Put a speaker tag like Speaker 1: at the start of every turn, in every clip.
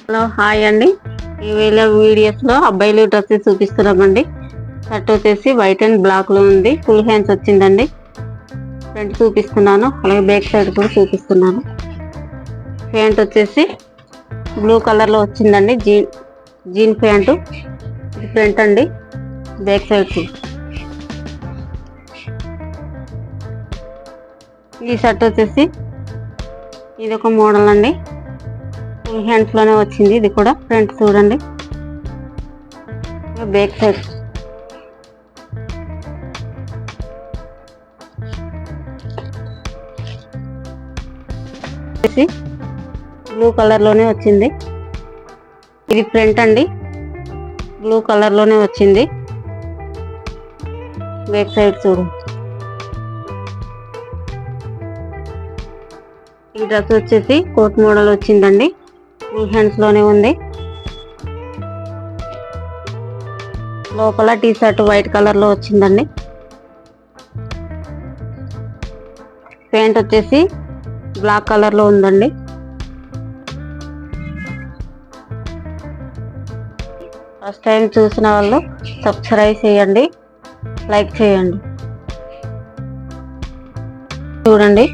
Speaker 1: Hello hi అండి. ఈ వీడియోస్లో అబ్బాయిలు డ్రెస్సెస్ చూపిస్తున్నామండి. షర్ట్ వచ్చేసి వైట్ అండ్ బ్లాక్లో ఉంది. ఫుల్ హ్యాండ్స్ వచ్చిందండి. ఫ్రంట్ చూపిస్తున్నాను, అలాగే బ్యాక్ సైడ్ కూడా చూపిస్తున్నాను. ప్యాంట్ వచ్చేసి బ్లూ కలర్లో వచ్చిందండి. Jean pant. ఇది ఫ్రంట్ అండి, బ్యాక్ సైడ్. ఈ షర్ట్ వచ్చేసి ఇది ఒక మోడల్ అండి. ఫుల్ హ్యాండ్స్ లోనే వచ్చింది. ఇది కూడా ఫ్రంట్ చూడండి, బ్యాక్ సైడ్. బ్లూ కలర్ లోనే వచ్చింది. ఇది ఫ్రంట్ అండి, బ్లూ కలర్ లోనే వచ్చింది. బ్యాక్ సైడ్ చూడు. ఈ డ్రెస్ వచ్చేసి కోట్ మోడల్ వచ్చిందండి. ఫుల్ హ్యాండ్స్ లోనే ఉంది. లోపల టీ షర్ట్ వైట్ కలర్ లో వచ్చిందండి. ప్యాంట్ వచ్చేసి బ్లాక్ కలర్ లో ఉందండి. ఫస్ట్ టైం చూసిన వాళ్ళు సబ్స్క్రైబ్ చేయండి, లైక్ చేయండి. చూడండి,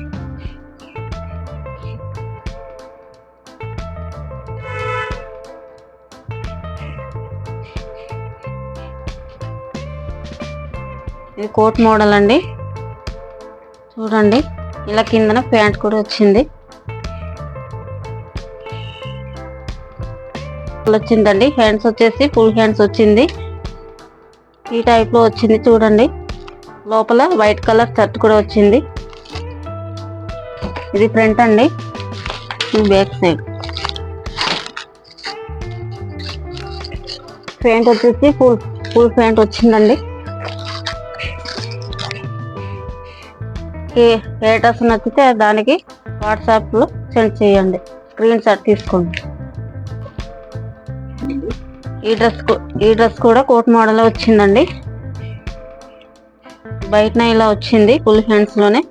Speaker 1: ఇది కోట్ మోడల్ అండి. చూడండి, ఇలా కిందన ప్యాంట్ కూడా వచ్చింది. వచ్చిందండి. హ్యాండ్స్ వచ్చేసి ఫుల్ హ్యాండ్స్ వచ్చింది. ఈ టైప్ లో వచ్చింది. చూడండి, లోపల వైట్ కలర్ షర్ట్ కూడా వచ్చింది. ఇది ఫ్రంట్ అండి, బ్యాక్ సైడ్. ప్యాంట్ వచ్చేసి ఫుల్ ప్యాంట్ వచ్చిందండి. ఏ డ్రెస్ నచ్చితే దానికి వాట్సాప్లో సెండ్ చేయండి, స్క్రీన్ షాట్ తీసుకోండి. ఈ డ్రెస్ కూడా కోట్ మోడల్ వచ్చిందండి. బయటన ఇలా వచ్చింది, ఫుల్ హ్యాండ్స్ లోనే.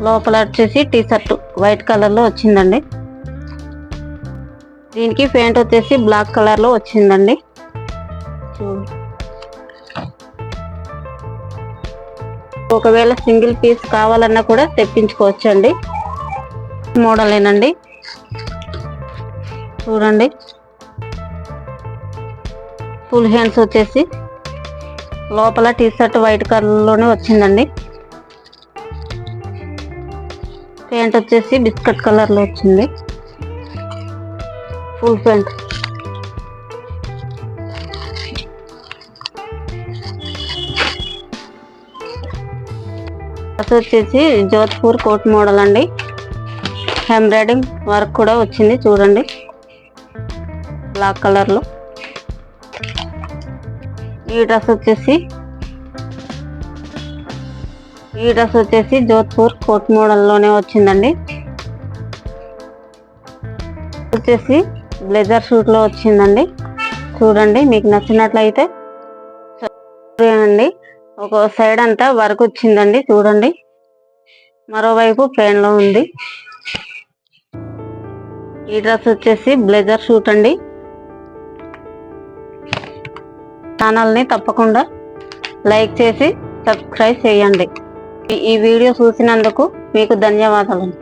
Speaker 1: లోపల వచ్చేసి టీ షర్ట్ వైట్ కలర్ లో వచ్చిందండి. దీనికి ప్యాంట్ వచ్చేసి బ్లాక్ కలర్ లో వచ్చిందండి. ఒకవేళ సింగిల్ పీస్ కావాలన్నా కూడా తెప్పించుకోవచ్చండి. మోడలేనండి. చూడండి, ఫుల్ హ్యాండ్స్ వచ్చేసి లోపల టీ షర్ట్ వైట్ కలర్ లోనే వచ్చిందండి. ప్యాంట్ వచ్చేసి బిస్కెట్ కలర్ లో వచ్చింది. Full pant. వచ్చేసి జోధ్పూర్ కోట్ మోడల్ అండి. ఎంబ్రాయిడింగ్ వర్క్ కూడా వచ్చింది. చూడండి, బ్లాక్ కలర్ లో. ఈ డ్రెస్ వచ్చేసి జోధ్పూర్ కోట్ మోడల్ లోనే వచ్చిందండి. వచ్చేసి బ్లేజర్ షూట్ లో వచ్చిందండి. చూడండి, మీకు నచ్చినట్లయితే అండి. ఒక సైడ్ అంతా వర్క్ వచ్చిందండి. చూడండి, మరోవైపు ప్లేన్ లో ఉంది. ఈ డ్రెస్ వచ్చేసి బ్లేజర్ షూట్ అండి. ఛానల్ని తప్పకుండా లైక్ చేసి సబ్స్క్రైబ్ చేయండి. ఈ వీడియో చూసినందుకు మీకు ధన్యవాదాలు.